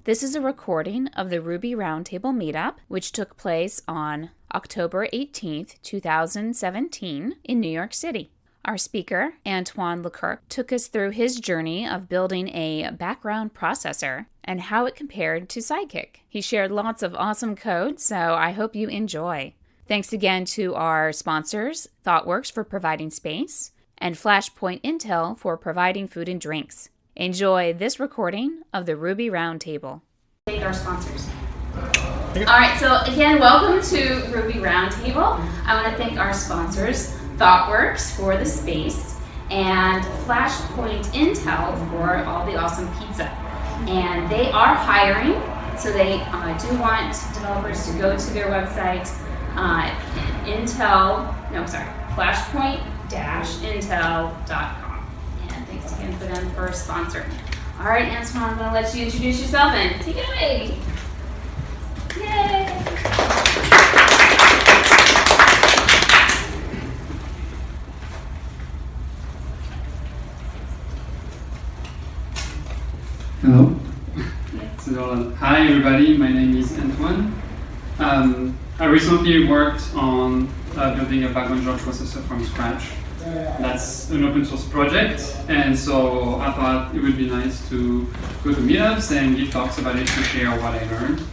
This is a recording of the Ruby Roundtable meetup, which took place on October 18th, 2017 in New York City. Our speaker, Antoine Leclercq, took us through his journey of building a background processor and how it compared to Sidekiq. He shared lots of awesome code, so I hope you enjoy. Thanks again to our sponsors, ThoughtWorks for providing space, and Flashpoint Intel for providing food and drinks. Enjoy this recording of the Ruby Roundtable. Thank our sponsors. All right, so again, welcome to Ruby Roundtable. I want to thank our sponsors, ThoughtWorks for the space, and Flashpoint Intel for all the awesome pizza. And they are hiring, so they do want developers to go to their website, flashpoint-intel.com. Thanks again for them for sponsoring. All right, Antoine, I'm going to let you introduce yourself and take it away. Yay! Hello. So, hi everybody, my name is Antoine. I recently worked on building a background job processor from scratch. That's an open source project, and so I thought it would be nice to go to meetups and give talks about it to share what I learned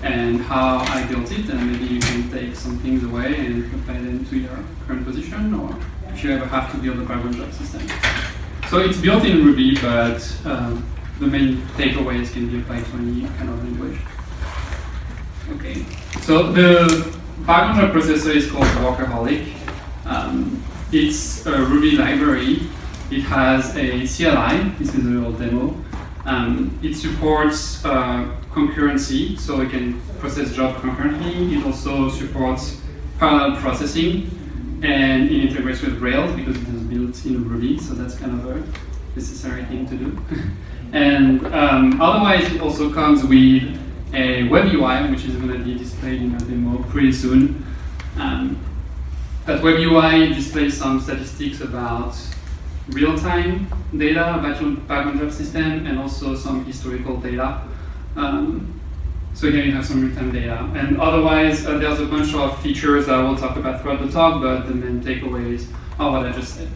and how I built it, and maybe you can take some things away and apply them to your current position, or if you ever have to build a background job system. So it's built in Ruby, but the main takeaways can be applied to any kind of language. Okay, so the background job processor is called Workaholic. It's a Ruby library. It has a CLI. This is a little demo. It supports concurrency, so it can process jobs concurrently. It also supports parallel processing, and it integrates with Rails because it is built in Ruby, so that's kind of a necessary thing to do. And otherwise, it also comes with a web UI, which is going to be displayed in a demo pretty soon. That web UI displays some statistics about real-time data about your background job system and also some historical data. So here you have some real-time data. And otherwise, there's a bunch of features that I will talk about throughout the talk, but the main takeaways are what I just said.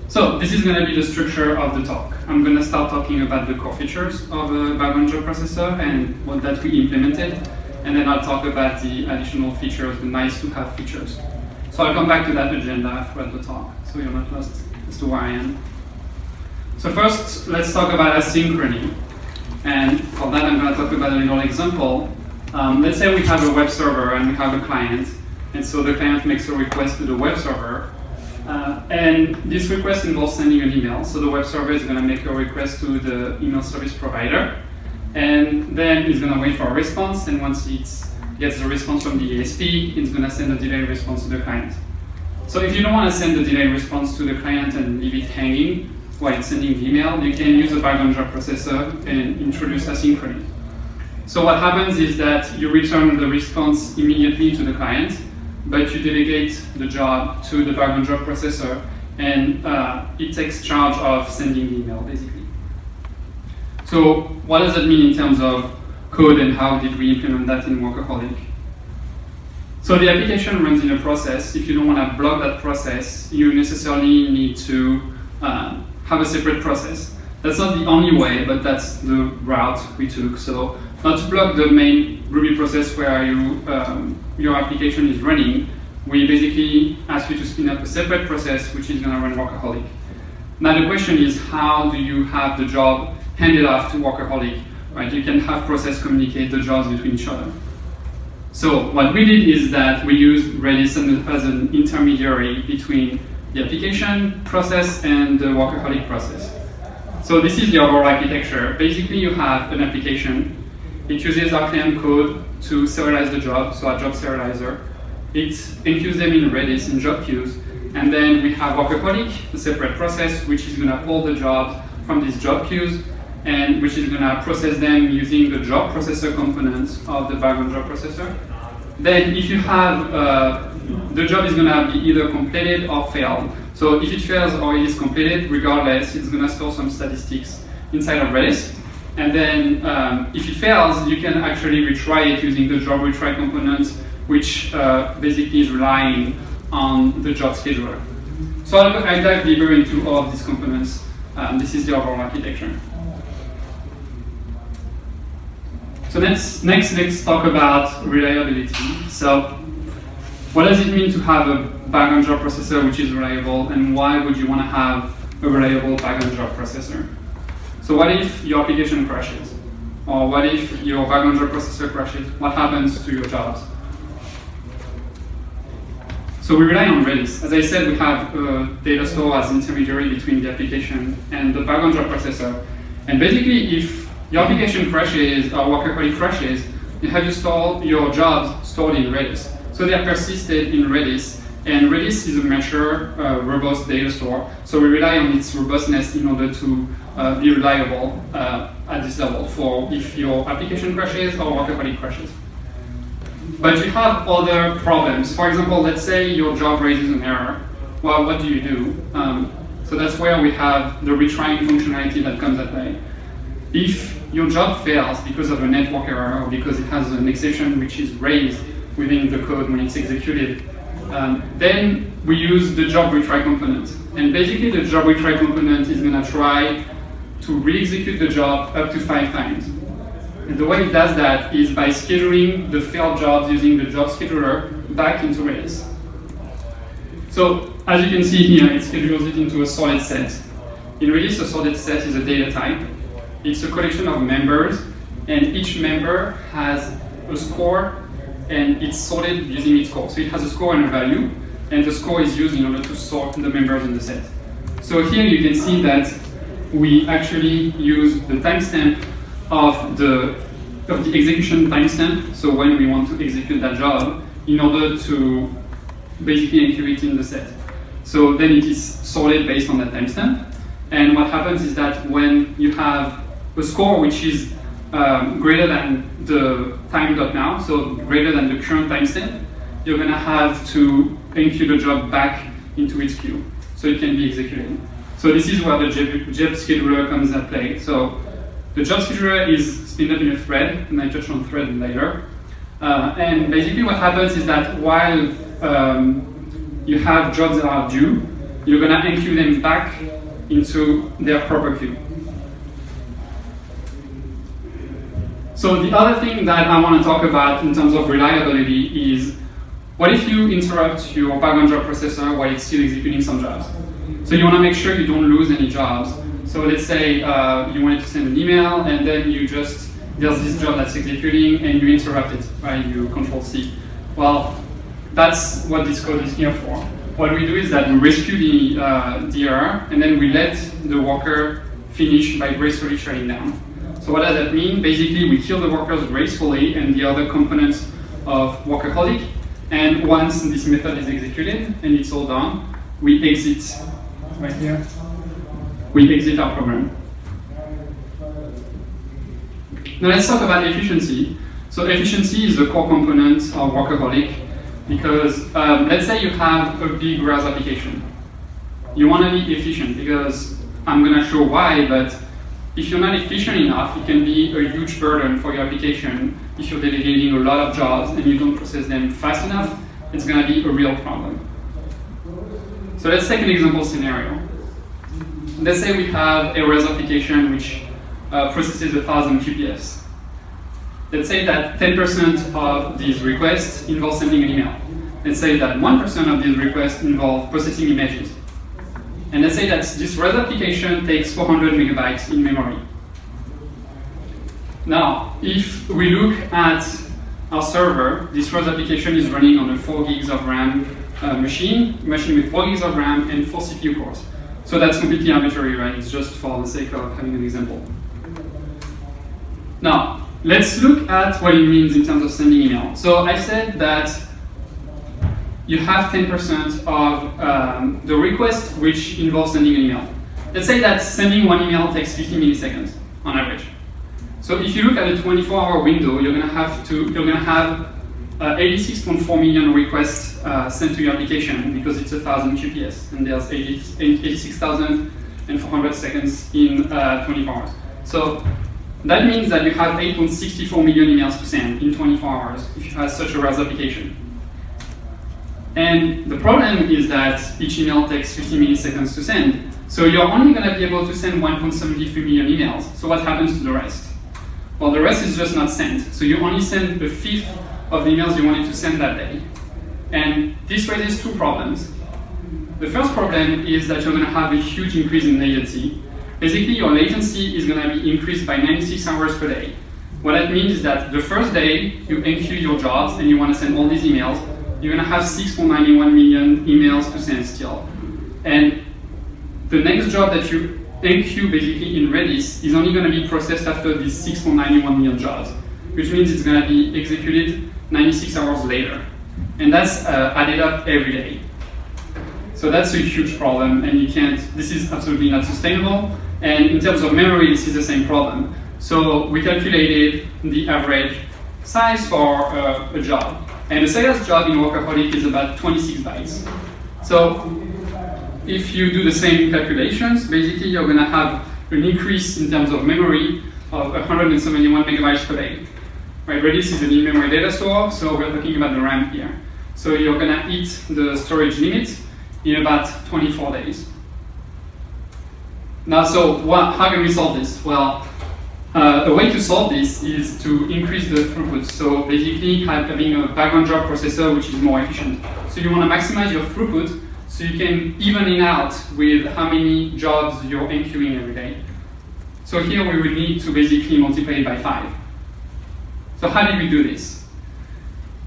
So this is going to be the structure of the talk. I'm going to start talking about the core features of a background job processor and what that we implemented. And then I'll talk about the additional features, the nice-to-have features. So I'll come back to that agenda throughout the talk, so you're not lost as to where I am. So first, let's talk about asynchrony. And for that, I'm going to talk about a little example. Let's say we have a web server and we have a client. And so the client makes a request to the web server. And this request involves sending an email. So the web server is going to make a request to the email service provider. And then it's going to wait for a response, and once it gets the response from the ASP, it's going to send a delayed response to the client. So if you don't want to send a delayed response to the client and leave it hanging while it's sending the email, you can use a background job processor and introduce asynchrony. So what happens is that you return the response immediately to the client, but you delegate the job to the background job processor, and it takes charge of sending the email, basically. So what does that mean in terms of code, and how did we implement that in Workaholic? So the application runs in a process. If you don't want to block that process, you necessarily need to have a separate process. That's not the only way, but that's the route we took. So not to block the main Ruby process where your application is running, we basically ask you to spin up a separate process which is going to run Workaholic. Now the question is, how do you have the job handed off to Workaholic, right? You can have process communicate the jobs between each other. So what we did is that we used Redis as an intermediary between the application process and the Workaholic process. So this is the overall architecture. Basically, you have an application. It uses our client code to serialize the job, so our job serializer. It enqueues them in Redis in job queues. And then we have Workaholic, the separate process, which is going to pull the jobs from these job queues, and which is going to process them using the job processor components of the background job processor. Then if you have, the job is going to be either completed or failed So if it fails or it is completed, regardless, it's going to store some statistics inside of Redis. And then if it fails, you can actually retry it using the job retry component, which basically is relying on the job scheduler. So I'll dive deeper into all of these components. This is the overall architecture. So let's talk about reliability. So what does it mean to have a background job processor which is reliable, and why would you want to have a reliable background job processor? So what if your application crashes? Or what if your background job processor crashes? What happens to your jobs? So we rely on Redis. As I said, we have a data store as intermediary between the application and the background job processor. And basically, if your application crashes or Workaholic crashes, you have your jobs stored in Redis. So they are persisted in Redis, and Redis is a mature, robust data store. So we rely on its robustness in order to be reliable at this level for if your application crashes or Workaholic crashes. But you have other problems. For example, let's say your job raises an error. Well, what do you do? So that's where we have the retrying functionality that comes at play. If your job fails because of a network error or because it has an exception which is raised within the code when it's executed, then we use the job retry component. And basically, the job retry component is going to try to re-execute the job up to 5 times. And the way it does that is by scheduling the failed jobs using the job scheduler back into Redis. So as you can see here, it schedules it into a sorted set. In Redis, a sorted set is a data type. It's a collection of members, and each member has a score, and it's sorted using its score. So it has a score and a value, and the score is used in order to sort the members in the set. So here you can see that we actually use the timestamp of the execution timestamp, so when we want to execute that job, in order to basically include it in the set. So then it is sorted based on that timestamp. And what happens is that when you have a score which is greater than the time.now, so greater than the current timestamp, you're going to have to include the job back into its queue, so it can be executed. So this is where the job scheduler comes at play. So the job scheduler is spun up in a thread, and I touch on thread later. And basically what happens is that while you have jobs that are due, you're going to include them back into their proper queue. So the other thing that I want to talk about in terms of reliability is, what if you interrupt your background job processor while it's still executing some jobs? So you want to make sure you don't lose any jobs. So let's say you wanted to send an email, and then there's this job that's executing, and you interrupt it, right? You Control-C. Well, that's what this code is here for. What we do is that we rescue the error, and then we let the worker finish by gracefully shutting down. So what does that mean? Basically, we kill the workers gracefully and the other components of Workaholic, and once this method is executed and it's all done, we exit right here. We exit our program. Now let's talk about efficiency. So efficiency is a core component of Workaholic, because let's say you have a big RAS application. You want to be efficient, because I'm going to show why, but if you're not efficient enough, it can be a huge burden for your application. If you're delegating a lot of jobs and you don't process them fast enough, it's going to be a real problem. So let's take an example scenario. Let's say we have a RAS application which processes 1,000 QPFs. Let's say that 10% of these requests involve sending an email. Let's say that 1% of these requests involve processing images. And let's say that this RAS application takes 400 megabytes in memory. Now, if we look at our server, this RAS application is running on a 4 gigs of RAM machine with 4 gigs of RAM and 4 CPU cores. So that's completely arbitrary, right? It's just for the sake of having an example. Now, let's look at what it means in terms of sending email. So I said that you have 10% of the request which involves sending an email. Let's say that sending one email takes 50 milliseconds on average. So if you look at a 24-hour window, you're going to have 86.4 million requests sent to your application because it's 1,000 QPS, and there's 86,400 seconds in 24 hours. So that means that you have 8.64 million emails to send in 24 hours if you have such a RAS application. And the problem is that each email takes 50 milliseconds to send. So you're only going to be able to send 1.73 million emails. So what happens to the rest? Well, the rest is just not sent. So you only send a fifth of the emails you wanted to send that day. And this raises two problems. The first problem is that you're going to have a huge increase in latency. Basically, your latency is going to be increased by 96 hours per day. What that means is that the first day you enqueue your jobs and you want to send all these emails, you're going to have 6.91 million emails to send still. And the next job that you enqueue basically in Redis is only going to be processed after these 6.91 million jobs, which means it's going to be executed 96 hours later. And that's added up every day. So that's a huge problem, and this is absolutely not sustainable. And in terms of memory, this is the same problem. So we calculated the average size for a job. And a sales job in Workaholic is about 26 bytes. So if you do the same calculations, basically you're going to have an increase in terms of memory of 171 megabytes per day. Right, Redis is an in-memory data store, so we're talking about the RAM here. So you're going to hit the storage limit in about 24 days. Now, so how can we solve this? Well, a way to solve this is to increase the throughput. So basically having a background job processor which is more efficient. So you want to maximize your throughput so you can even it out with how many jobs you're enqueuing every day. So here we would need to basically multiply it by 5. So how did we do this?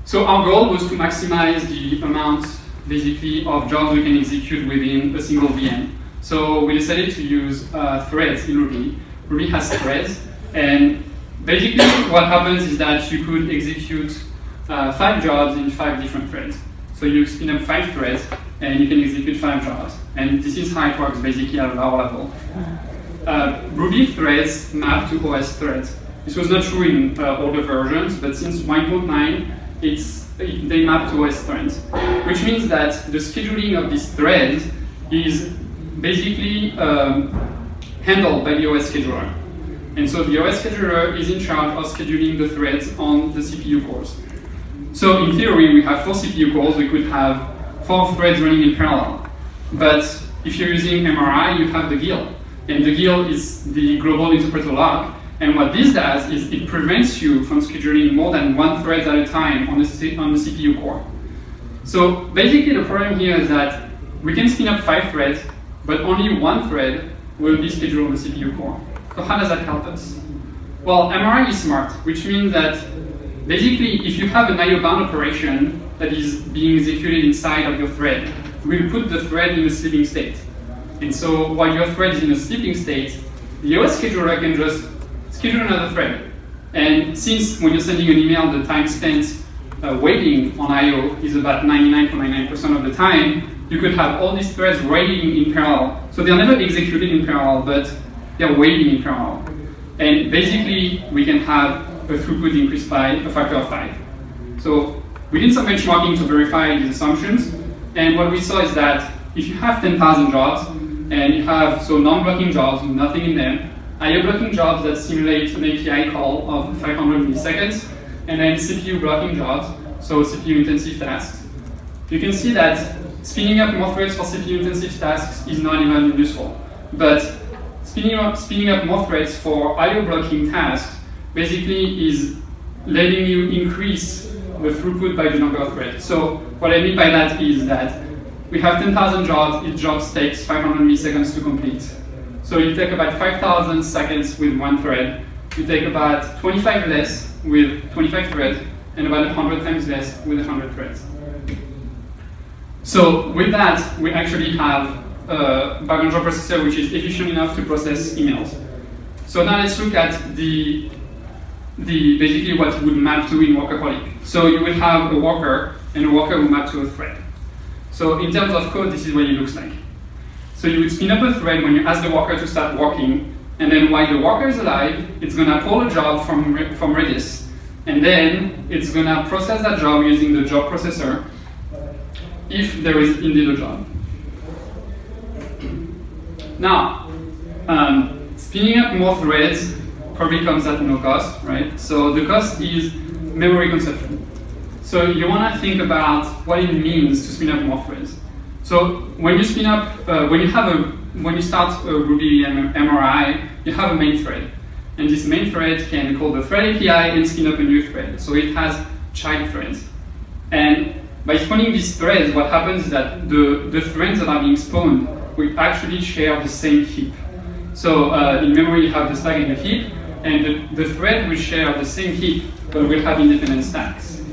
So our goal was to maximize the amount basically of jobs we can execute within a single VM. So we decided to use threads in Ruby. Ruby has threads. And basically what happens is that you could execute 5 jobs in 5 different threads. So you spin up 5 threads and you can execute 5 jobs. And this is how it works basically at our level. Ruby threads map to OS threads. This was not true in older versions, but since 1.9, they map to OS threads, which means that the scheduling of these threads is basically handled by the OS scheduler. And so the OS scheduler is in charge of scheduling the threads on the CPU cores. So in theory, we have 4 CPU cores. We could have 4 threads running in parallel. But if you're using MRI, you have the GIL. And the GIL is the global interpreter lock. And what this does is it prevents you from scheduling more than 1 thread at a time on the CPU core. So basically the problem here is that we can spin up 5 threads, but only 1 thread will be scheduled on the CPU core. So how does that help us? Well, MRI is smart, which means that basically if you have an IO bound operation that is being executed inside of your thread, we'll put the thread in a sleeping state. And so while your thread is in a sleeping state, the OS scheduler can just schedule another thread. And since when you're sending an email, the time spent waiting on I/O is about 99.99% of the time, you could have all these threads waiting in parallel. So they're never executed in parallel, but they're waiting in parallel. And basically, we can have a throughput increased by a factor of 5. So we did some benchmarking to verify these assumptions. And what we saw is that if you have 10,000 jobs, and you have non-blocking jobs, nothing in them, IO blocking jobs that simulate an API call of 500 milliseconds, and then CPU blocking jobs, so CPU intensive tasks. You can see that spinning up more threads for CPU intensive tasks is not even useful. But spinning up more threads for IO blocking tasks basically is letting you increase the throughput by the number of threads. So what I mean by that is that we have 10,000 jobs, each job takes 500 milliseconds to complete. So you take about 5,000 seconds with 1 thread. You take about 25 less with 25 threads, and about 100 times less with 100 threads. So with that, we actually have a background job processor which is efficient enough to process emails. So now let's look at basically what it would map to in Workaholic. So you will have a worker, and a worker will map to a thread. So in terms of code, this is what it looks like. So you would spin up a thread when you ask the worker to start working, and then while the worker is alive, it's going to pull a job from Redis, And then it's going to process that job using the job processor if there is indeed a job. Now, spinning up more threads probably comes at no cost, right? So the cost is memory consumption. So you want to think about what it means to spin up more threads. So when you spin up, when you start a Ruby MRI, you have a main thread. And this main thread can call the thread API and spin up a new thread. So it has child threads. And by spawning these threads, what happens is that the threads that are being spawned will actually share the same heap. So in memory, you have the stack and the heap, and the thread will share the same heap, but will have independent stacks.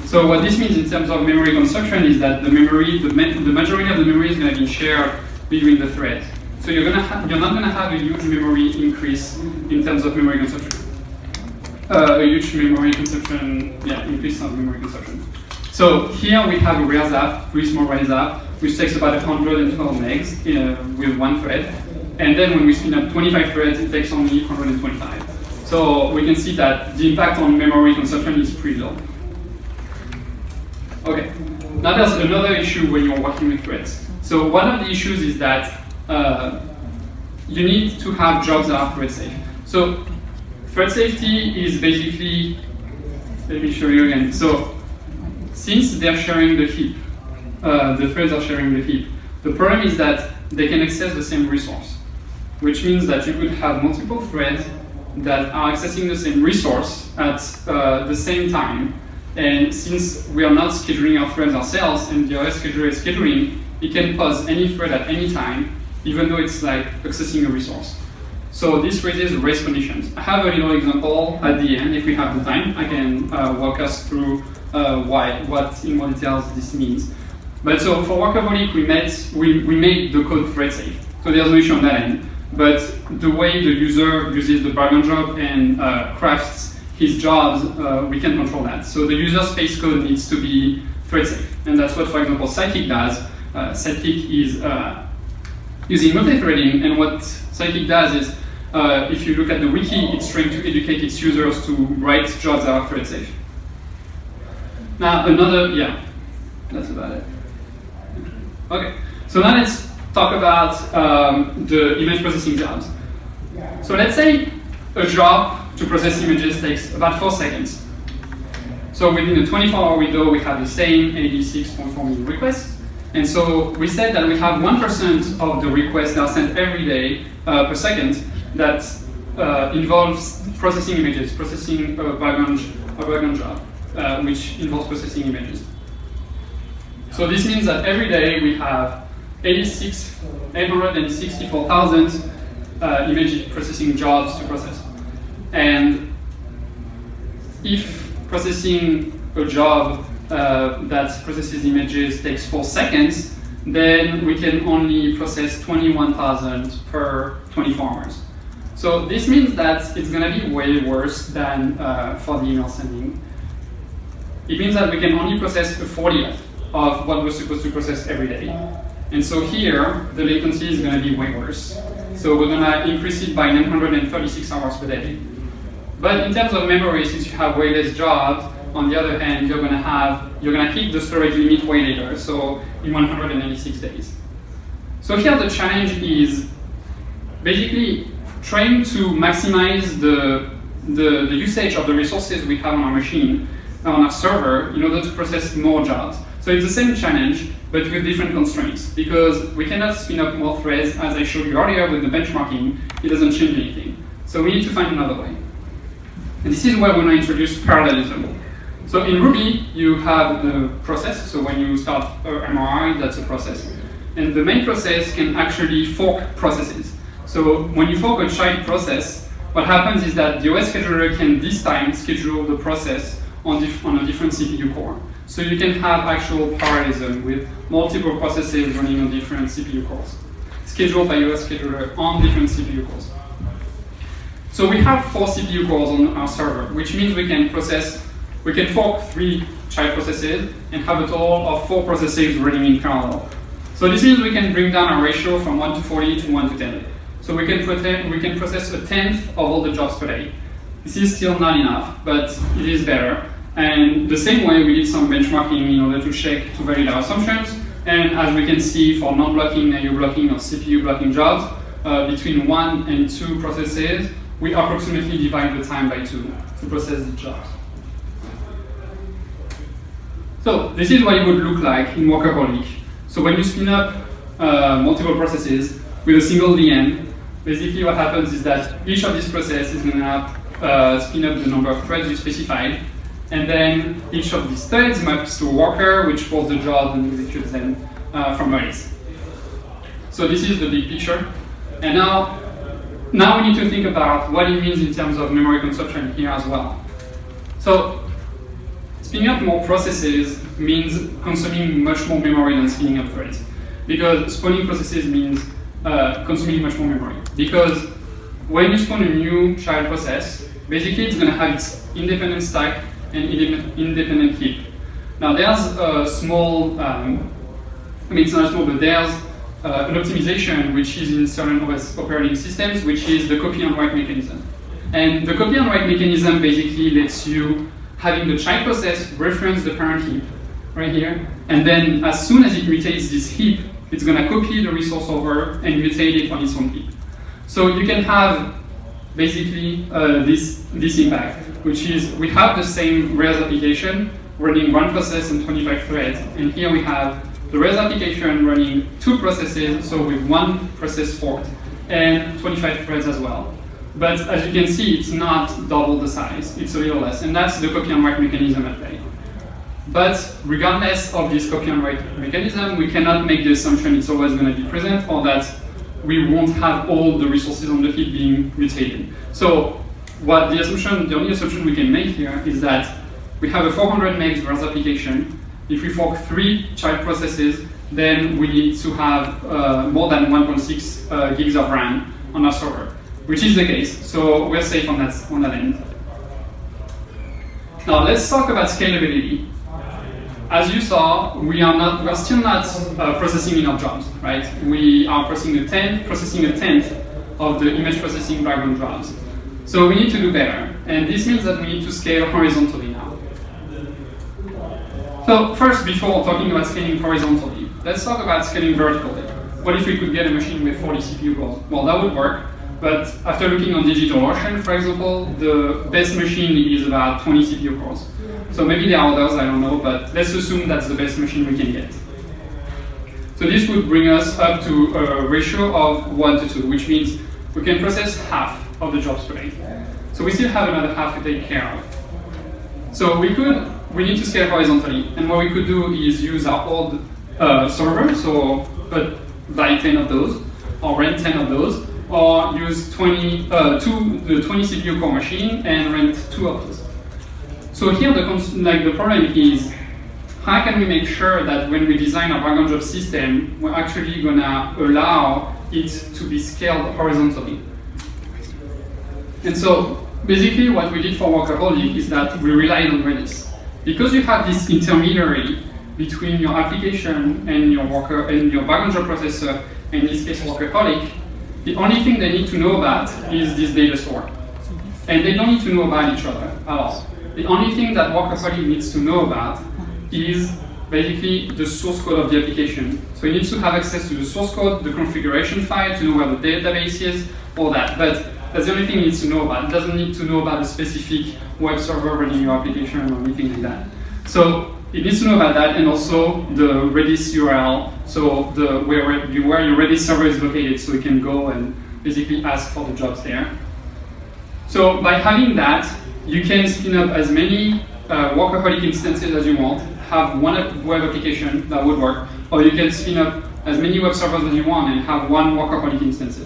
So what this means in terms of memory consumption is that the majority of the memory is going to be shared between the threads. So you're not going to have a huge memory increase in terms of memory consumption. Increase of memory consumption. So here we have a Rails app, very small Rails app, which takes about 112 megs with one thread. And then when we spin up 25 threads, it takes only 125. So we can see that the impact on memory consumption is pretty low. Okay, now there's another issue when you're working with threads. So one of the issues is that you need to have jobs that are thread safe. So thread safety is basically, let me show you again. So since they're sharing the heap, the threads are sharing the heap, the problem is that they can access the same resource, which means that you could have multiple threads that are accessing the same resource at the same time. And since we are not scheduling our threads ourselves and the other scheduler is scheduling, it can pause any thread at any time, even though it's like accessing a resource. So this raises race conditions. I have a little example at the end. If we have the time, I can walk us through what in more details this means. But so for Workaholic, we made the code thread safe. So there's no issue on that end. But the way the user uses the background job and crafts his jobs, we can control that. So the user space code needs to be thread safe. And that's what, for example, Sidekiq does. Sidekiq is using multithreading, and what Sidekiq does is, if you look at the wiki, it's trying to educate its users to write jobs that are thread safe. Now that's about it. Okay, so now let's talk about the image processing jobs. So let's say a job to process images takes about 4 seconds. So within a 24-hour window, we have the same 86.4 million requests. And so we said that we have 1% of the requests that are sent every day per second that involves processing images, processing a background job, which involves processing images. So this means that every day we have 864,000 image processing jobs to process. And if processing a job that processes images takes 4 seconds, then we can only process 21,000 per 24 hours. So this means that it's going to be way worse than for the email sending. It means that we can only process a 40th of what we're supposed to process every day. And so here, the latency is going to be way worse. So we're going to increase it by 936 hours per day. But in terms of memory, since you have way less jobs, on the other hand, you're going to hit the storage limit way later, so in 186 days. So here the challenge is basically trying to maximize the usage of the resources we have on our machine, on our server, in order to process more jobs. So it's the same challenge, but with different constraints, because we cannot spin up more threads, as I showed you earlier with the benchmarking. It doesn't change anything. So we need to find another way. And this is where we're going to introduce parallelism. So in Ruby, you have the process. So when you start MRI, that's a process. And the main process can actually fork processes. So when you fork a child process, what happens is that the OS scheduler can this time schedule the process on a different CPU core. So you can have actual parallelism with multiple processes running on different CPU cores, scheduled by OS scheduler on different CPU cores. So we have 4 CPU cores on our server, which means we can fork 3 child processes and have a total of 4 processes running in parallel. So this means we can bring down our ratio from 1 to 40 to 1 to 10. So we can process 1/10 of all the jobs per day. This is still not enough, but it is better. And the same way, we did some benchmarking in order to check to validate our assumptions. And as we can see, for non-blocking, AU blocking, or CPU blocking jobs, between 1 and 2 processes, we approximately divide the time by 2 to process the jobs. So this is what it would look like in Workaholic. So when you spin up multiple processes with a single VM, basically what happens is that each of these processes is going to spin up the number of threads you specified, and then each of these threads maps to a worker, which pulls the jobs and executes them from Redis. So this is the big picture. And now we need to think about what it means in terms of memory consumption here as well. So spinning up more processes means consuming much more memory than spinning up threads. Because spawning processes means consuming much more memory. Because when you spawn a new child process, basically it's going to have its independent stack and independent heap. Now there's a small, it's not small, but there's an optimization which is in certain OS operating systems, which is the copy and write mechanism. And the copy and write mechanism basically lets you, having the child process, reference the parent heap right here, and then as soon as it mutates this heap, it's going to copy the resource over and mutate it on its own heap. So you can have basically this impact, which is we have the same Rails application running 1 process and 25 threads, and here we have the Rails application running 2 processes, so with 1 process forked, and 25 threads as well. But as you can see, it's not double the size, it's a little less, and that's the copy and write mechanism at play. But regardless of this copy and write mechanism, we cannot make the assumption it's always going to be present, or that we won't have all the resources on the heap being mutated. So the only assumption we can make here is that we have a 400 megs Rails application. If we fork 3 child processes, then we need to have more than 1.6 gigs of RAM on our server, which is the case. So we're safe on that end. Now let's talk about scalability. As you saw, we're still not processing enough jobs, right? We are processing a tenth of the image processing background jobs. So we need to do better, and this means that we need to scale horizontally now. So first, before talking about scaling horizontally, let's talk about scaling vertically. What if we could get a machine with 40 CPU cores? Well, that would work, but after looking on DigitalOcean, for example, the best machine is about 20 CPU cores. So maybe there are others, I don't know, but let's assume that's the best machine we can get. So this would bring us up to a ratio of 1 to 2, which means we can process half of the jobs per day. So we still have another half to take care of. So we need to scale horizontally, and what we could do is use our old server, but buy 10 of those, or rent 10 of those, or use the 20 CPU core machine and rent 2 of those. So here the problem is, how can we make sure that when we design our background job system, we're actually going to allow it to be scaled horizontally? And so basically what we did for Workaholic is that we relied on Redis. Because you have this intermediary between your application and your background job processor, in this case Workaholic, the only thing they need to know about is this data store. And they don't need to know about each other at all. The only thing that Workaholic needs to know about is basically the source code of the application. So it needs to have access to the source code, the configuration file, to know where the database is, all that. But that's the only thing it needs to know about. It doesn't need to know about the specific web server running your application or anything like that. So it needs to know about that, and also the Redis URL, so where your Redis server is located, so you can go and basically ask for the jobs there. So by having that, you can spin up as many Workaholic instances as you want, have one web application that would work, or you can spin up as many web servers as you want and have one Workaholic instance.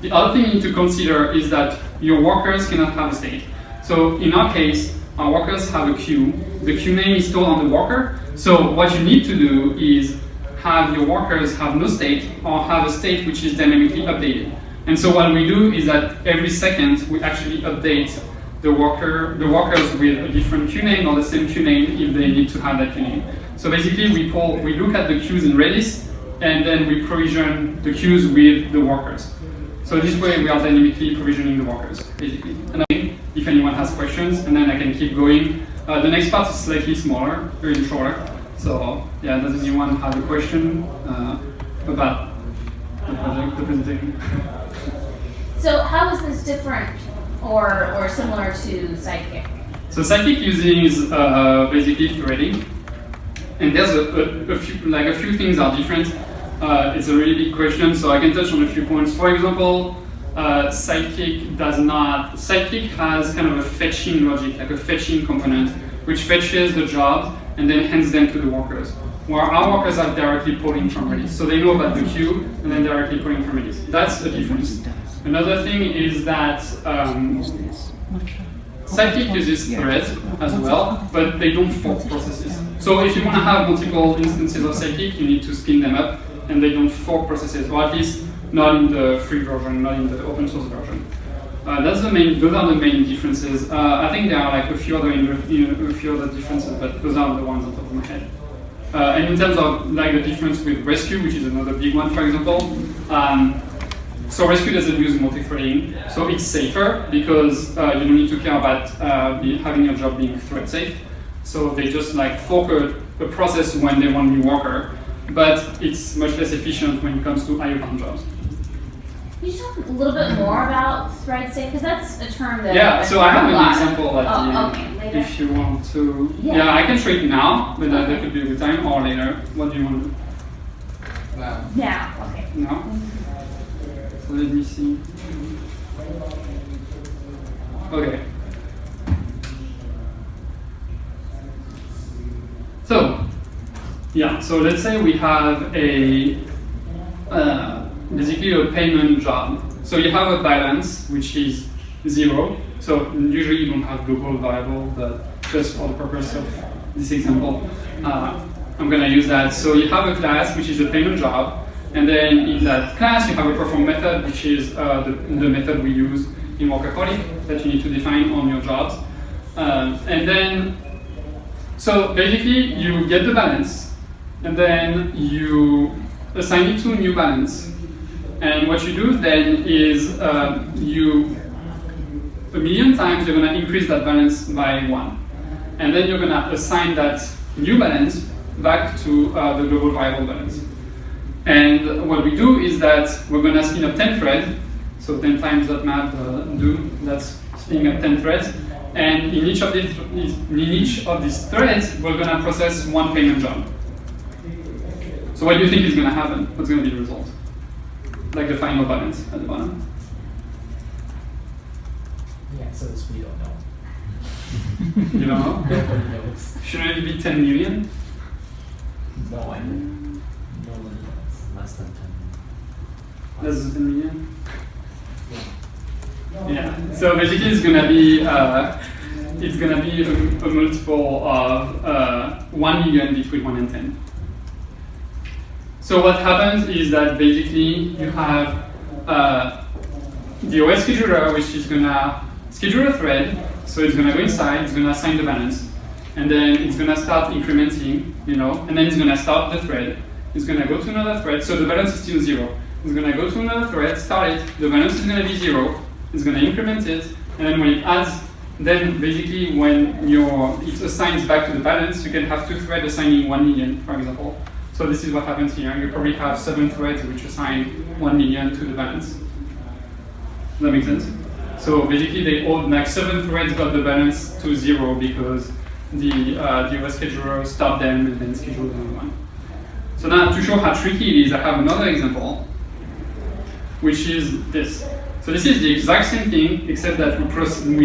The other thing you need to consider is that your workers cannot have a state. So in our case, our workers have a queue. The queue name is stored on the worker. So what you need to do is have your workers have no state, or have a state which is dynamically updated. And so what we do is that every second we actually update the workers with a different queue name or the same queue name if they need to have that queue name. So basically we look at the queues in Redis, and then we provision the queues with the workers. So this way we are dynamically provisioning the workers, basically. And then if anyone has questions, and then I can keep going. The next part is slightly smaller, very shorter. So yeah, does anyone have a question about the project, the presentation? So how is this different or similar to Sidekiq? So Sidekiq uses basically threading, and there's a few things are different. It's a really big question, so I can touch on a few points. For example, Sidekiq has kind of a fetching logic, like a fetching component, which fetches the jobs and then hands them to the workers. Where our workers are directly pulling from Redis. So they know about the queue and then directly pulling from Redis. That's a difference. Another thing is that Sidekiq uses threads as well, but they don't fork processes. So if you want to have multiple instances of Sidekiq, you need to spin them up, and they don't fork processes, or at least not in the free version, not in the open source version. Those are the main differences. I think there are like a few other differences, but those are the ones on top of my head. And in terms of like the difference with Rescue, which is another big one, for example, so Rescue doesn't use multithreading, so it's safer because you don't need to care about having your job being thread safe. So they just like fork a process when they want a new worker, but it's much less efficient when it comes to IO-bound jobs. Can you talk a little bit more about thread safe? Because that's a term that so I have an example later. If you want to. Yeah, I can show it now, but that could be a good time, or later. What do you want to do? Now, okay. Now? So let me see. Okay. So let's say we have basically a payment job. So you have a balance, which is 0. So usually you don't have global variable, but just for the purpose of this example, I'm going to use that. So you have a class, which is a payment job, and then in that class you have a perform method, which is the method we use in Workaholic that you need to define on your jobs. And then, so basically you get the balance, and then you assign it to a new balance. And what you do then is a million times you're going to increase that balance by 1. And then you're going to assign that new balance back to the global variable balance. And what we do is that we're going to spin up 10 threads. So 10 times that map do, that's spinning up 10 threads. And in each of these threads, we're going to process one payment job. So what do you think is going to happen? What's going to be the result? Like the final balance at the bottom. The answer is we don't know. You don't know? Nobody knows. Shouldn't it be 10 million? No, I know. Nobody knows. Less than 10 million. Less than 10 million? Yeah. So basically it's gonna be a multiple of 1 million between 1 and 10. So what happens is that basically you have the OS scheduler, which is gonna schedule a thread. So it's gonna go inside, it's gonna assign the balance, and then it's gonna start incrementing, and then it's gonna start the thread. It's gonna go to another thread, so the balance is still 0. It's gonna go to another thread, start it, the balance is gonna be 0. It's going to increment it, and then when it adds, then basically when it assigns back to the balance, you can have 2 threads assigning 1 million, for example. So this is what happens here. You probably have 7 threads which assign 1 million to the balance. Does that make sense? So basically they all, like 7 threads got the balance to 0 because the OS scheduler stopped them and then scheduled another one. So now to show how tricky it is, I have another example, which is this. So this is the exact same thing, except that we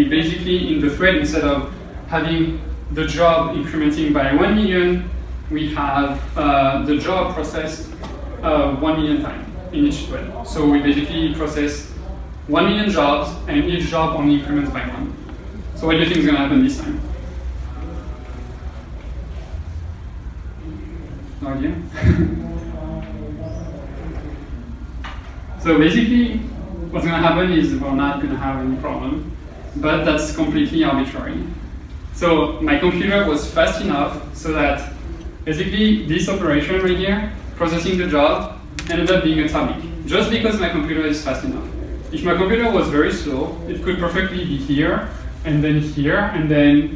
basically, in the thread, instead of having the job incrementing by 1 million, we have the job processed 1 million times in each thread. So we basically process 1 million jobs, and each job only increments by 1. So what do you think is going to happen this time? No idea? So basically, what's going to happen is we're not going to have any problem, but that's completely arbitrary. So my computer was fast enough so that basically this operation right here, processing the job, ended up being atomic, just because my computer is fast enough. if my computer was very slow, it could perfectly be here, and then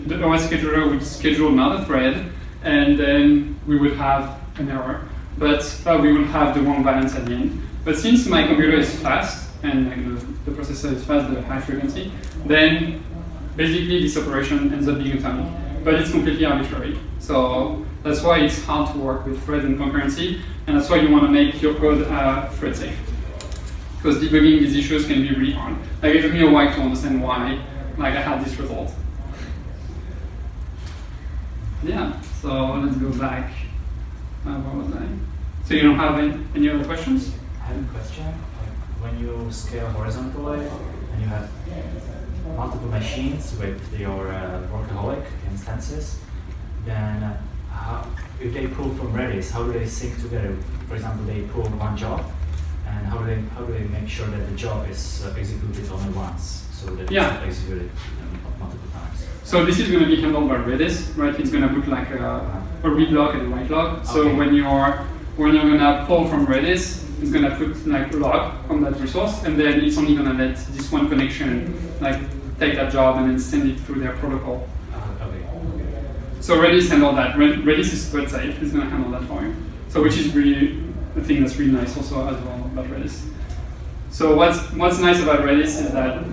the OS scheduler would schedule another thread, and then we would have an error. But we will have the wrong balance at the end. But since my computer is fast, and like the processor is fast, the high frequency, then basically this operation ends up being atomic. But it's completely arbitrary. So that's why it's hard to work with thread and concurrency, and that's why you want to make your code thread safe. Because debugging these issues can be really hard. Like, it took me a while to understand why I had this result. Yeah, so let's go back. Where was I? So you don't have any other questions? I have a question. When you scale horizontally and you have multiple machines with your Workaholic instances, then if they pull from Redis, how do they sync together? For example, they pull one job, and how do they make sure that the job is executed only once, so that it's not executed multiple times? So this is going to be handled by Redis, right? It's going to put like a read log and a write log. So when you're going to pull from Redis, it's going to put like a log on that resource, and then it's only going to let this one connection like take that job and then send it through their protocol. So Redis handled that. Redis is thread safe. It's going to handle that for you. So which is really a thing that's really nice also as well about Redis. So what's nice about Redis is that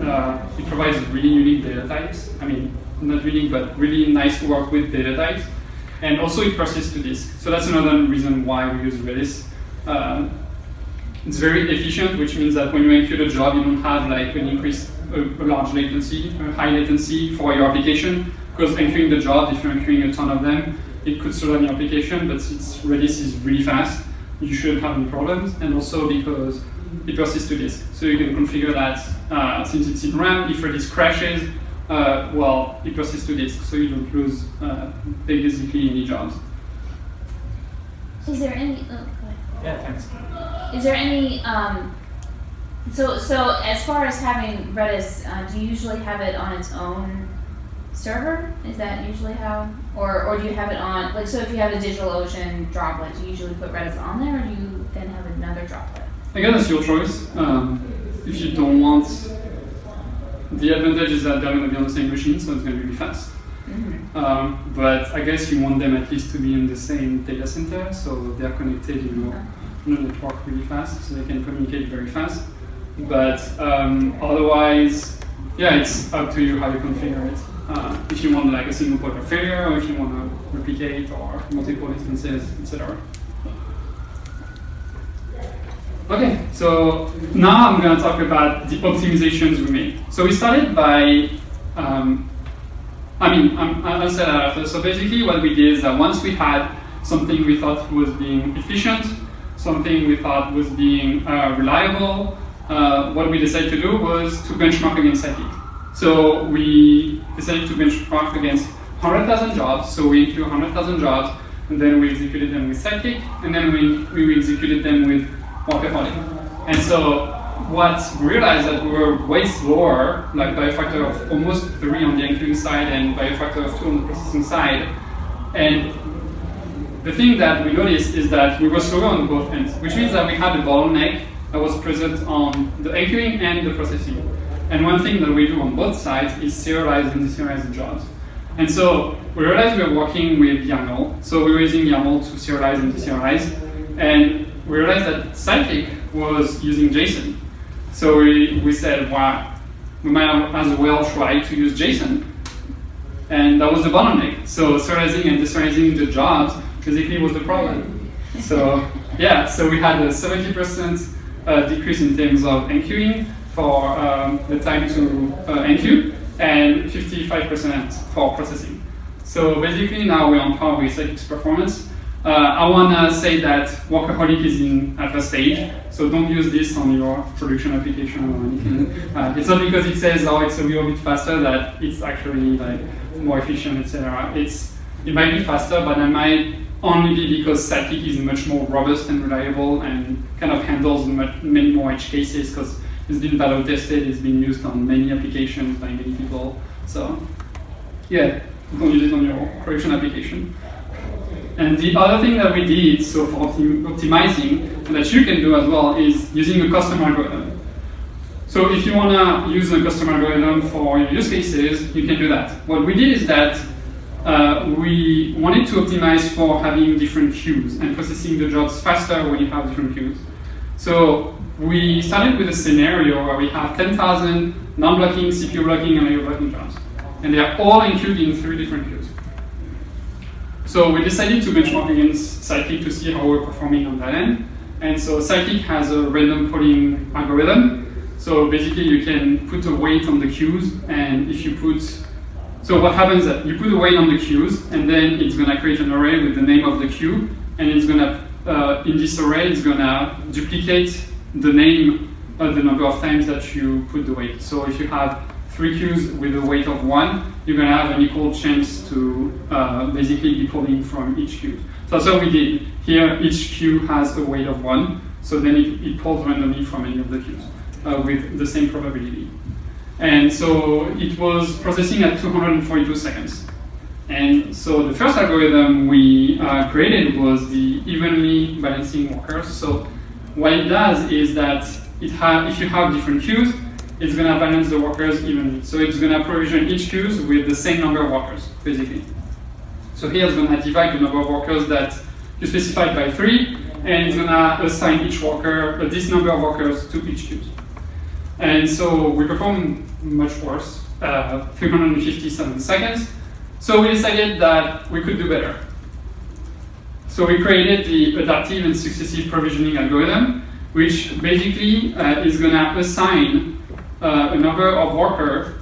it provides really unique data types. I mean, not unique, but really nice to work with data types. And also it persists to disk. So that's another reason why we use Redis. It's very efficient, which means that when you execute a job, you don't have like a large latency, a high latency for your application. Because executing the job, if you're executing a ton of them, it could slow down your application, but since Redis is really fast, you shouldn't have any problems. And also because it persists to disk. So you can configure that since it's in RAM, if Redis crashes, well, it persists to disk, so you don't lose basically any jobs. Is there any? Yeah, thanks. Is there any? So as far as having Redis, do you usually have it on its own server? Is that usually how, or do you have it on, like, so if you have a DigitalOcean droplet, do you usually put Redis on there, or do you then have another droplet? Again, it's your choice. If you don't want, the advantage is that they're going to be on the same machine, so it's going to be really fast. Mm-hmm. But I guess you want them at least to be in the same data center, so they're connected, on the network really fast, so they can communicate very fast. But otherwise, yeah, it's up to you how you configure it. If you want like a single point of failure, or if you want to replicate, or multiple instances, etc. Okay, so now I'm going to talk about the optimizations we made. So we started by, I'll say that after. So basically what we did is that once we had something we thought was being efficient, something we thought was being reliable, what we decided to do was to benchmark against Sidekiq. So we decided to benchmark against 100,000 jobs. So we include 100,000 jobs, and then we executed them with Sidekiq, and then we executed them with Workaholic. And so what we realized that we were way slower, like by a factor of almost 3 on the executing side and by a factor of 2 on the processing side. And the thing that we noticed is that we were slower on both ends, which means that we had a bottleneck that was present on the executing and the processing. And one thing that we do on both sides is serialize and deserialize the jobs. And so we realized we were working with YAML. So we were using YAML to serialize and deserialize. And we realized that Sidekiq was using JSON. So we said, wow, we might as well try to use JSON. And that was the bottleneck. So serializing and deserializing the jobs basically was the problem. So yeah, so we had a 70% decrease in terms of enqueuing for the time to enqueue, and 55% for processing. So basically now we're on par with Sidekiq's performance. I want to say that Workaholic is in alpha stage, so don't use this on your production application or anything. It's not because it says, oh, it's a little bit faster that it's actually like more efficient, etc. It might be faster, but it might only be because Sidekiq is much more robust and reliable and kind of handles many more edge cases because it's been battle tested, it's been used on many applications by many people. So yeah, don't use it on your production application. And the other thing that we did, so for optimizing, that you can do as well, is using a custom algorithm. So So if you want to use a custom algorithm for your use cases, you can do that. What we did is that we wanted to optimize for having different queues and processing the jobs faster when you have different queues. So we started with a scenario where we have 10,000 non-blocking, CPU blocking, and IO blocking jobs. And they are all included in 3 different queues. So we decided to benchmark against Sidekiq to see how we're performing on that end. And so Sidekiq has a random polling algorithm. So basically you can put a weight on the queues, and if you put, so what happens is that you put a weight on the queues, and then it's gonna create an array with the name of the queue, and it's gonna, in this array, it's gonna duplicate the name of the number of times that you put the weight. So if you have 3 queues with a weight of 1, you're gonna have an equal chance to basically be pulling from each queue. So that's what we did. Here, each queue has a weight of 1, so then it pulls randomly from any of the queues with the same probability. And so it was processing at 242 seconds. And so the first algorithm we created was the evenly balancing workers. So what it does is that if you have different queues, it's going to balance the workers evenly. So it's going to provision each queues with the same number of workers, basically. So here it's going to divide the number of workers that you specified by 3, and it's going to assign each worker this number of workers to each queue. And so we performed much worse, 357 seconds. So we decided that we could do better. So we created the adaptive and successive provisioning algorithm, which basically is going to assign a number of workers.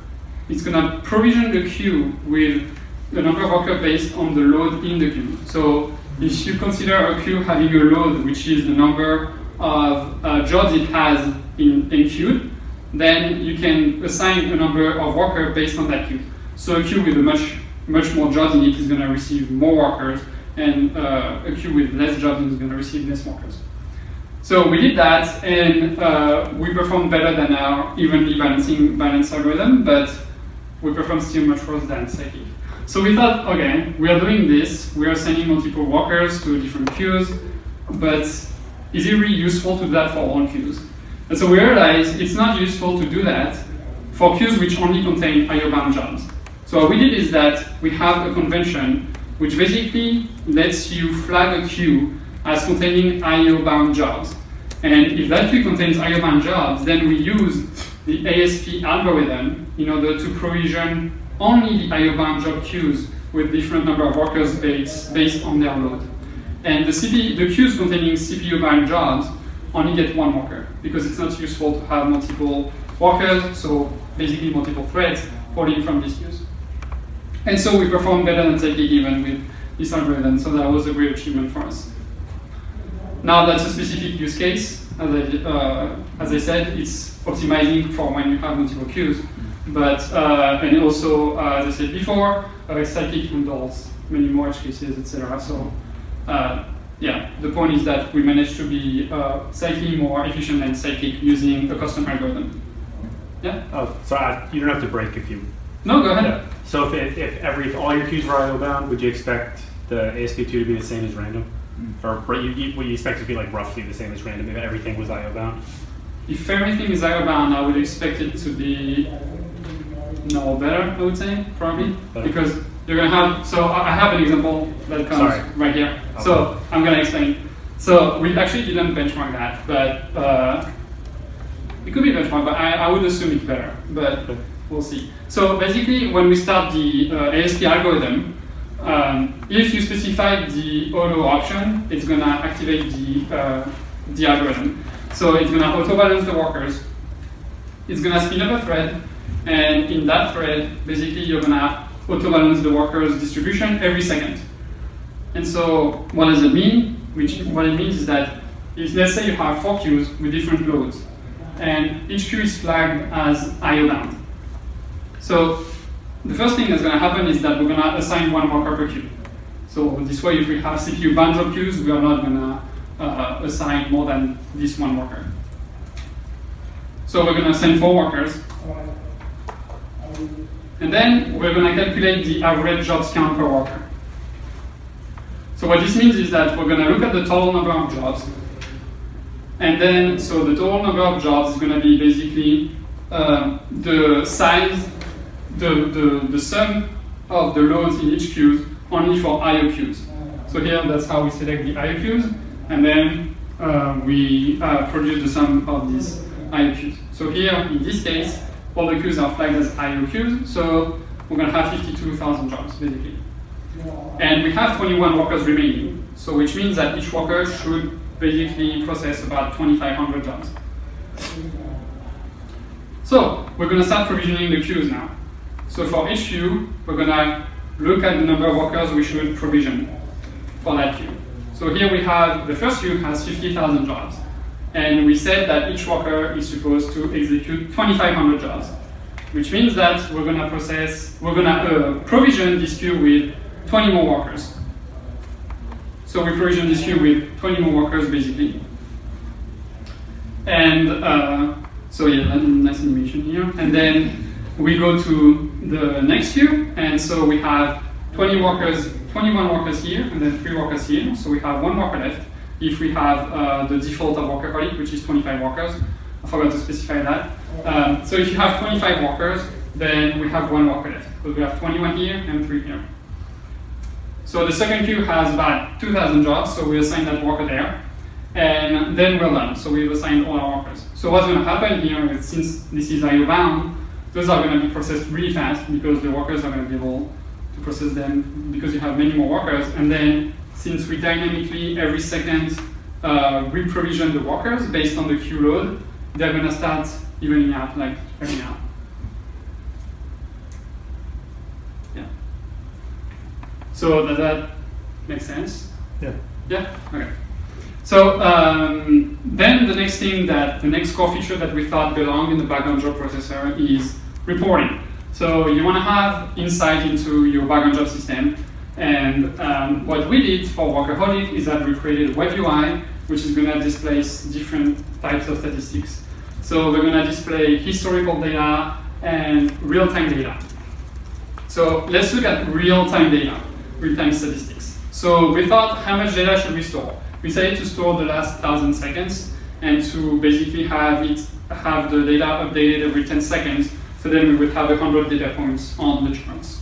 It's going to provision the queue with the number of workers based on the load in the queue. So if you consider a queue having a load, which is the number of jobs it has in queue, then you can assign a number of workers based on that queue. So a queue with a much more jobs in it is going to receive more workers, and a queue with less jobs is going to receive less workers. So we did that, and we performed better than our evenly balanced algorithm, but we performed still much worse than Sidekiq. So we thought, okay, we are doing this, we are sending multiple workers to different queues, but is it really useful to do that for all queues? And so we realized it's not useful to do that for queues which only contain IO-bound jobs. So what we did is that we have a convention which basically lets you flag a queue as containing IO-bound jobs. And if that queue contains IO-bound jobs, then we use the ASP algorithm in order to provision only the IO-bound job queues with different number of workers based on their load. And the queues containing CPU-bound jobs only get 1 worker, because it's not useful to have multiple workers, so basically multiple threads pulling from these queues. And so we performed better than Sidekiq even with this algorithm, so that was a great achievement for us. Now that's a specific use case. As I said, it's optimizing for when you have multiple queues. But, and also, as I said before, Sidekiq handles many more edge cases, etc. So, yeah, the point is that we managed to be slightly more efficient than Sidekiq using a custom algorithm. Yeah? Oh, so you don't have to break if you... No, go ahead. Yeah. So if all your queues were IO bound, would you expect the ASP2 to be the same as random? Or would you expect it to be like roughly the same as random if everything was IO bound? If everything is IO bound, I would expect it to be better, I would say, probably. Better. Because you're going to have, so I have an example that comes right here. Okay. So I'm going to explain. So we actually didn't benchmark that, but it could be benchmarked, but I would assume it's better, but we'll see. So basically, when we start the ASP algorithm, if you specify the auto option, it's going to activate the algorithm. So it's going to auto-balance the workers. It's going to spin up a thread, and in that thread, basically, you're going to auto-balance the workers' distribution every second. And so what does it mean? What it means is that if, let's say, you have 4 queues with different loads, and each queue is flagged as IO bound. So the first thing that's going to happen is that we're going to assign 1 worker per queue. So this way, if we have CPU bound job queues, we are not going to assign more than this 1 worker. So we're going to assign 4 workers. And then we're going to calculate the average jobs count per worker. So what this means is that we're going to look at the total number of jobs. And then, so the total number of jobs is going to be basically the size, the sum of the loads in each queue only for IO queues. So here, that's how we select the IO queues, and then we produce the sum of these IO queues. So here, in this case, all the queues are flagged as IO queues, so we're going to have 52,000 jobs, basically. And we have 21 workers remaining, so which means that each worker should basically process about 2,500 jobs. So we're going to start provisioning the queues now. So for each queue, we're going to look at the number of workers we should provision for that queue. So here we have, the first queue has 50,000 jobs. And we said that each worker is supposed to execute 2,500 jobs, which means that we're going to provision this queue with 20 more workers. So we provision this queue with 20 more workers, basically. And so yeah, nice animation here. And then we go to the next queue, and so we have 21 workers here, and then 3 workers here. So we have 1 worker left. If we have the default of Workaholic, which is 25 workers, I forgot to specify that. So if you have 25 workers, then we have 1 worker left, because we have 21 here and 3 here. So the second queue has about 2,000 jobs, so we assign that worker there. And then we're done, so we've assigned all our workers. So what's going to happen here is, since this is IO bound, those are going to be processed really fast, because the workers are going to be able to process them, because you have many more workers. And then, since we dynamically, every second, re-provision the workers based on the queue load, they're going to start evening out, like every now. Yeah. So does that make sense? Yeah. Yeah? Okay. So then the next core feature that we thought belonged in the background job processor is reporting. So you want to have insight into your background job system. And what we did for Workaholic is that we created a web UI, which is going to display different types of statistics. So we're going to display historical data and real-time data. So let's look at real-time data, real-time statistics. So we thought, how much data should we store? We decided to store the last 1,000 seconds and to basically have the data updated every 10 seconds. So then we would have 100 data points on the charts.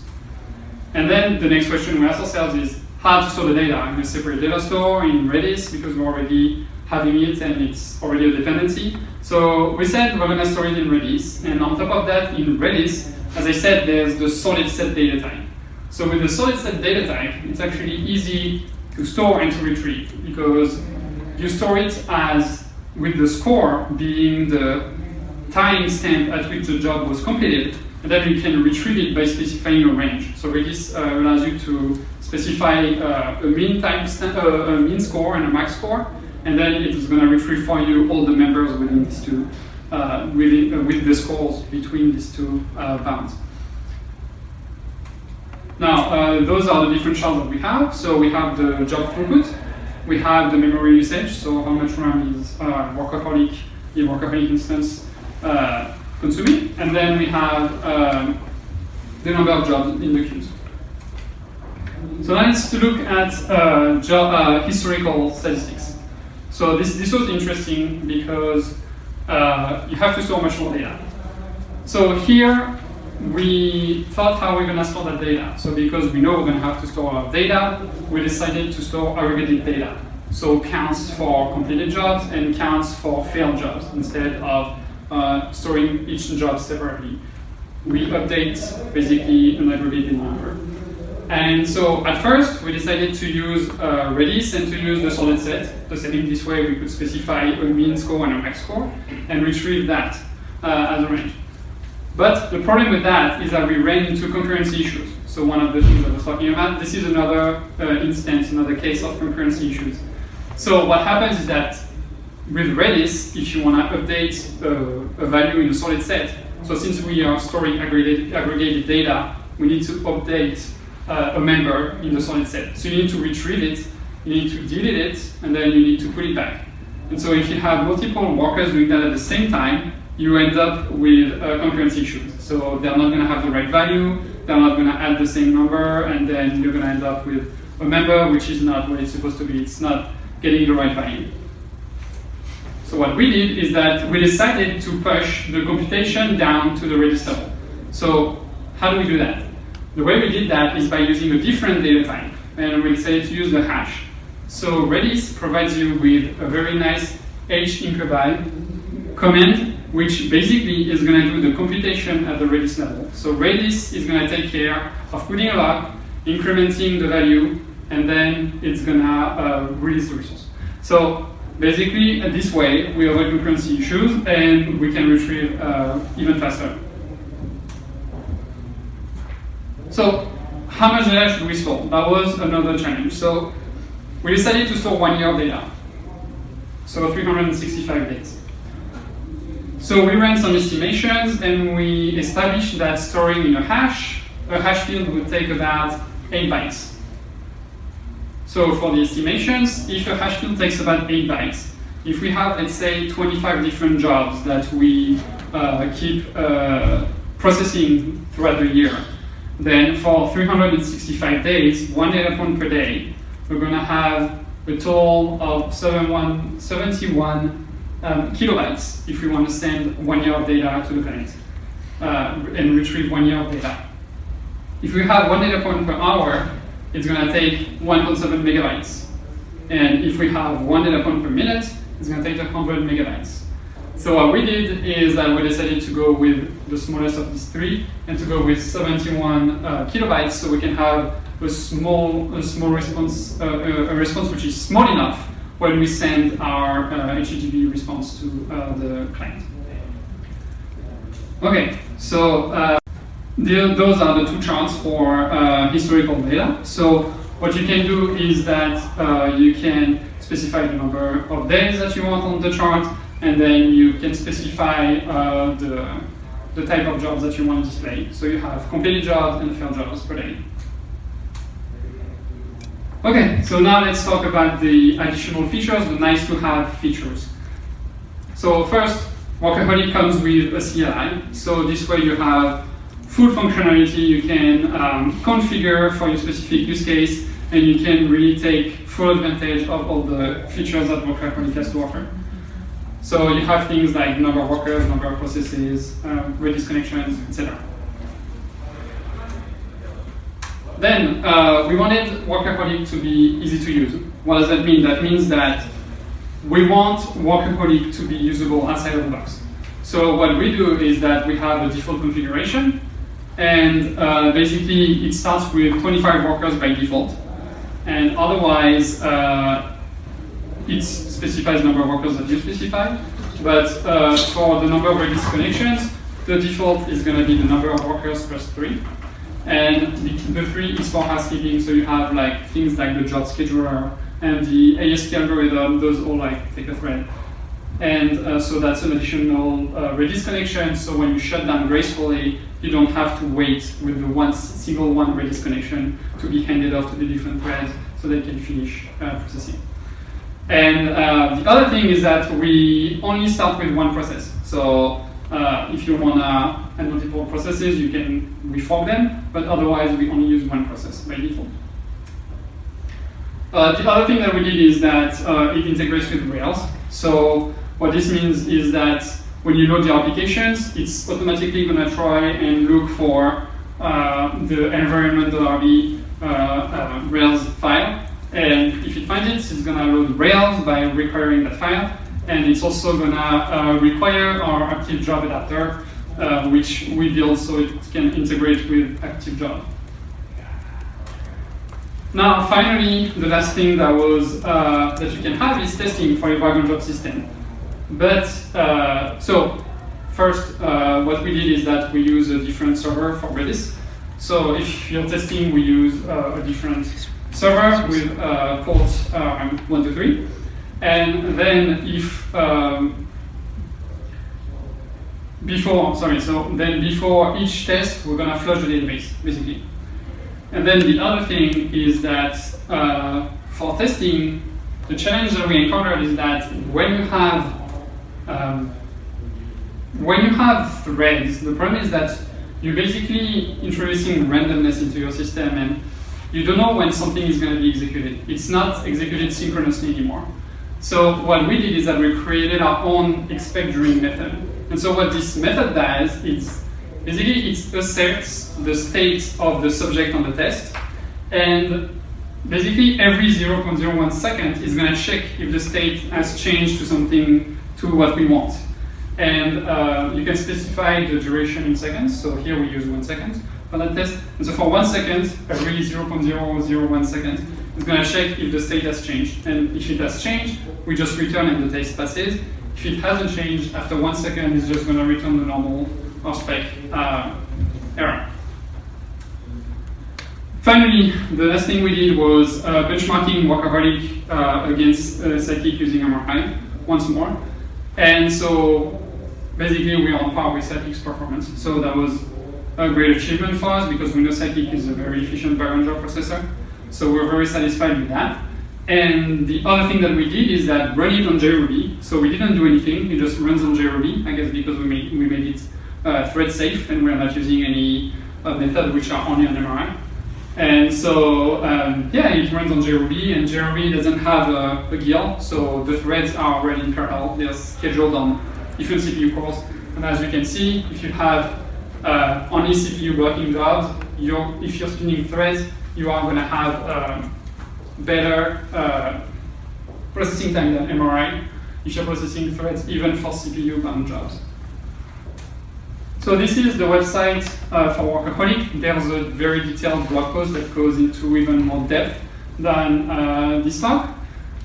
And then the next question we ask ourselves is how to store the data. I'm going to separate data store in Redis because we're already having it and it's already a dependency. So we said we're going to store it in Redis. And on top of that, in Redis, as I said, there's the solid set data type. So with the solid set data type, it's actually easy to store and to retrieve, because you store it as with the score being the timestamp at which the job was completed, and then you can retrieve it by specifying a range. So Redis allows you to specify a mean a mean score and a max score, and then it is going to retrieve for you all the members within these two, with the scores between these two bounds. Now, those are the different shards that we have. So we have the job throughput, we have the memory usage, so how much RAM is Workaholic, the Workaholic instance consuming, and then we have the number of jobs in the queues. So now let's look at historical statistics. So this was interesting because you have to store much more data. So here we thought how we're going to store that data. So because we know we're going to have to store a lot of data, we decided to store aggregated data. So counts for completed jobs and counts for failed jobs instead of storing each job separately. We update basically an aggregated number. And so at first we decided to use Redis and to use the solid set. The setting this way we could specify a mean score and a max score and retrieve that as a range. But the problem with that is that we ran into concurrency issues. So one of the things I was talking about, this is another instance, another case of concurrency issues. So what happens is that with Redis, if you want to update a value in a solid set, so since we are storing aggregated data, we need to update a member in the solid set. So you need to retrieve it, you need to delete it, and then you need to put it back. And so if you have multiple workers doing that at the same time, you end up with concurrency issues. So they're not going to have the right value, they're not going to add the same number, and then you're going to end up with a member which is not what it's supposed to be. It's not getting the right value. So what we did is that we decided to push the computation down to the Redis level. So how do we do that? The way we did that is by using a different data type, and we decided to use the hash. So Redis provides you with a very nice h-incubide command, which basically is going to do the computation at the Redis level. So Redis is going to take care of putting a lock, incrementing the value, and then it's going to release the resource. So basically, this way, we avoid concurrency issues, and we can retrieve even faster. So how much data should we store? That was another challenge. So we decided to store 1 year of data. So 365 days. So we ran some estimations, and we established that storing in a hash field would take about 8 bytes. So for the estimations, if a hash field takes about 8 bytes, if we have, let's say, 25 different jobs that we keep processing throughout the year, then for 365 days, 1 data point per day, we're going to have a total of 71 kilobytes if we want to send 1 year of data to the client and retrieve 1 year of data. If we have 1 data point per hour, it's going to take 1.7 megabytes. And if we have 1 data point per minute, it's going to take 100 megabytes. So what we did is that we decided to go with the smallest of these three and to go with 71 kilobytes, so we can have a small response, a response which is small enough when we send our HTTP response to the client. Okay, so those are the two charts for historical data. So what you can do is that you can specify the number of days that you want on the chart, and then you can specify the type of jobs that you want to display. So you have completed jobs and failed jobs per day. Okay, so now let's talk about the additional features, the nice to have features. So first, Workaholic comes with a CLI. So this way you have full functionality. You can configure for your specific use case, and you can really take full advantage of all the features that Workaholic has to offer. So you have things like number of workers, number of processes, Redis connections, etc. Then we wanted Workaholic to be easy to use. What does that mean? That means that we want Workaholic to be usable outside of the box. So what we do is that we have a default configuration, and basically it starts with 25 workers by default, and otherwise it specifies the number of workers that you specify. But for the number of Redis connections, the default is going to be the number of workers plus 3. And the 3 is for housekeeping, so you have like things like the job scheduler and the ASP algorithm, those all like take a thread. And so that's an additional Redis connection, so when you shut down gracefully, you don't have to wait with the single one Redis connection to be handed off to the different threads so they can finish processing. And the other thing is that we only start with one process. So if you want to add multiple processes, you can refork them, but otherwise we only use one process by default. The other thing that we did is that it integrates with Rails. So what this means is that when you load the applications, it's automatically going to try and look for the environment.rb Rails file. And if it finds it, it's going to load Rails by requiring that file. And it's also going to require our active job adapter, which we build so it can integrate with active job. Now, finally, the last thing that you can have is testing for your background job system. But so first, what we did is that we use a different server for Redis. So if you're testing, we use a different server with ports 1, 2, 3. And then if before each test, we're gonna flush the database, basically. And then the other thing is that for testing, the challenge that we encountered is that when you have threads, the problem is that you're basically introducing randomness into your system, and you don't know when something is going to be executed. It's not executed synchronously anymore. So what we did is that we created our own expect during method. And so what this method does is basically it asserts the state of the subject on the test, and basically every 0.01 second is going to check if the state has changed to something to what we want. And you can specify the duration in seconds. So here we use 1 second for that test. And so for 1 second, every 0.001 second, it's going to check if the state has changed. And if it has changed, we just return and the test passes. If it hasn't changed, after 1 second, it's just going to return the normal or spec error. Finally, the last thing we did was benchmarking Workaholic against Sidekiq using MRI once more. And so basically we are on par with Sidekiq's performance. So that was a great achievement for us because we know Sidekiq is a very efficient background job processor. So we're very satisfied with that. And the other thing that we did is that run it on JRuby. So we didn't do anything, it just runs on JRuby, I guess because we made it thread safe and we're not using any methods which are only on MRI. And so, yeah, it runs on JRuby, and JRuby doesn't have a GIL, so the threads are already in parallel. They're scheduled on different CPU cores. And as you can see, if you have only CPU blocking jobs, if you're spinning threads, you are going to have better processing time than MRI if you're processing threads, even for CPU-bound jobs. So this is the website for Workaholic. There's a very detailed blog post that goes into even more depth than this talk.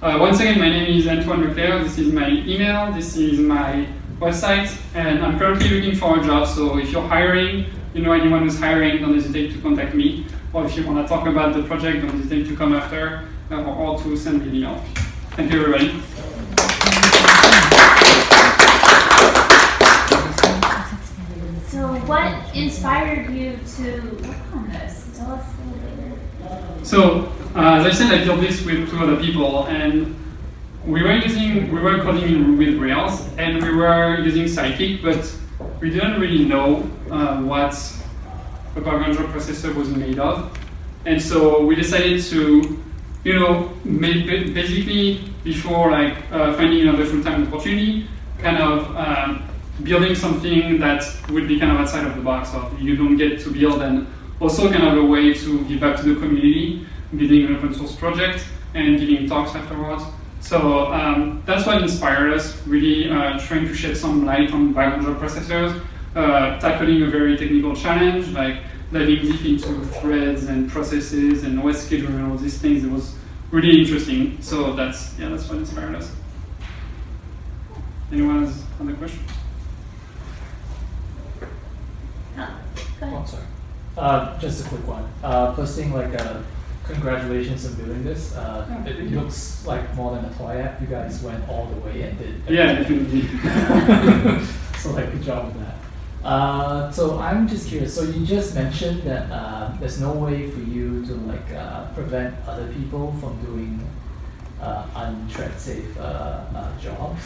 Once again, my name is Antoine Leclercq. This is my email. This is my website. And I'm currently looking for a job. So if you're hiring, you know anyone who's hiring, don't hesitate to contact me. Or if you want to talk about the project, don't hesitate to come after or to send me an email. Thank you, everybody. So what inspired you to work on this? Tell us a little bit. So as I said, I built this with 2 other people, and we were coding with Rails, and we were using Sidekiq, but we didn't really know what a background job processor was made of. And so we decided to, basically before finding another full-time opportunity, kind of building something that would be kind of outside of the box of you don't get to build, and also kind of a way to give back to the community, building an open source project and giving talks afterwards. So that's what inspired us, really trying to shed some light on background job processors, tackling a very technical challenge, like diving deep into threads and processes and OS scheduling and all these things. It was really interesting. So that's what inspired us. Anyone has other questions? Oh, sorry. Just a quick one. First thing, congratulations on doing this. It looks like more than a toy app. You guys went all the way and did everything. Yeah, definitely. So, good job with that. So I'm just curious. So you just mentioned that there's no way for you to prevent other people from doing unthread safe jobs.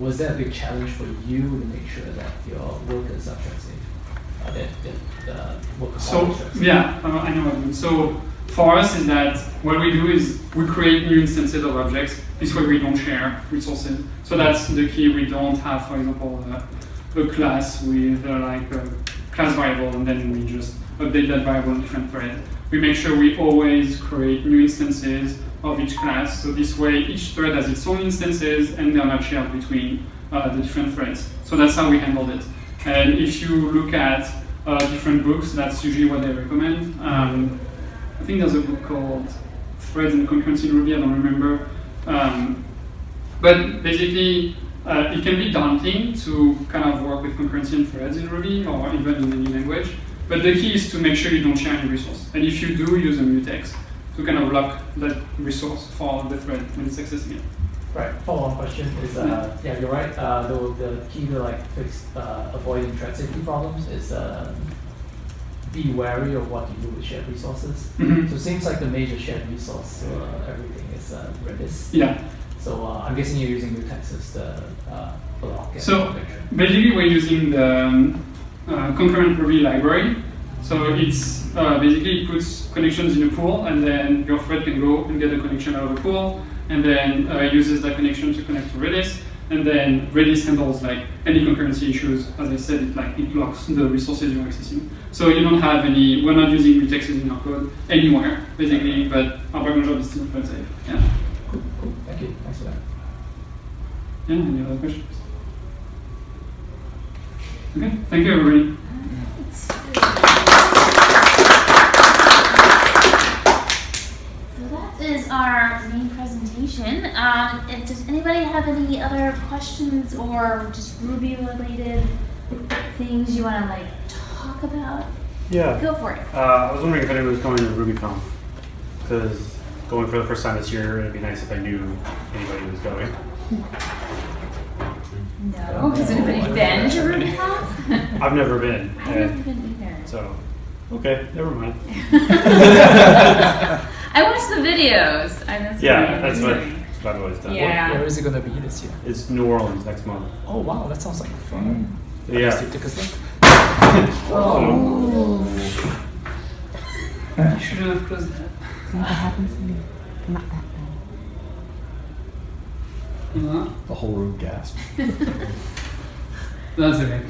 Was that a big challenge for you to make sure that your workers are thread safe? So yeah, I know what you mean. So for us is that what we do is we create new instances of objects. This way we don't share resources. So that's the key. We don't have, for example, a class with a class variable, and then we just update that variable in different thread. We make sure we always create new instances of each class. So this way each thread has its own instances and they're not shared between the different threads. So that's how we handled it. And if you look at different books, that's usually what they recommend. I think there's a book called Threads and Concurrency in Ruby, I don't remember. But basically, it can be daunting to kind of work with concurrency and threads in Ruby or even in any language. But the key is to make sure you don't share any resource. And if you do, use a mutex to kind of lock that resource for the thread when it's accessing it. Right. Follow-on question is, yeah, you're right. The key to fix avoiding thread safety problems is be wary of what you do with shared resources. Mm-hmm. So it seems like the major shared resource everything is Redis. Yeah. So I'm guessing you're using mutex as the block. So basically, we're using the concurrent Ruby library. So it puts connections in a pool, and then your thread can go and get a connection out of the pool. and then uses that connection to connect to Redis. And then Redis handles like any concurrency issues. As I said, it blocks the resources you're accessing. So you don't have any. We're not using retexts in our code anywhere, basically. But our background job is still quite safe. Yeah. Cool. Thank you. Thanks for that. Yeah. Any other questions? Okay. Thank you, everybody. Is our main presentation. Does anybody have any other questions or just Ruby related things you want to like talk about? Yeah. Go for it. I was wondering if anyone was going to RubyConf, because going for the first time this year, it'd be nice if I knew anybody was going. No. Has anybody been to RubyConf? I've never been. I've never been either. So, okay, never mind. I watched the videos. That's what I've always done. Yeah. Where is it gonna be this year? It's New Orleans next month. Oh wow, that sounds like fun. Yeah. Tickets left? Oh. You shouldn't have closed that. See what happens to me. Not that bad. The whole room gasped. That's okay.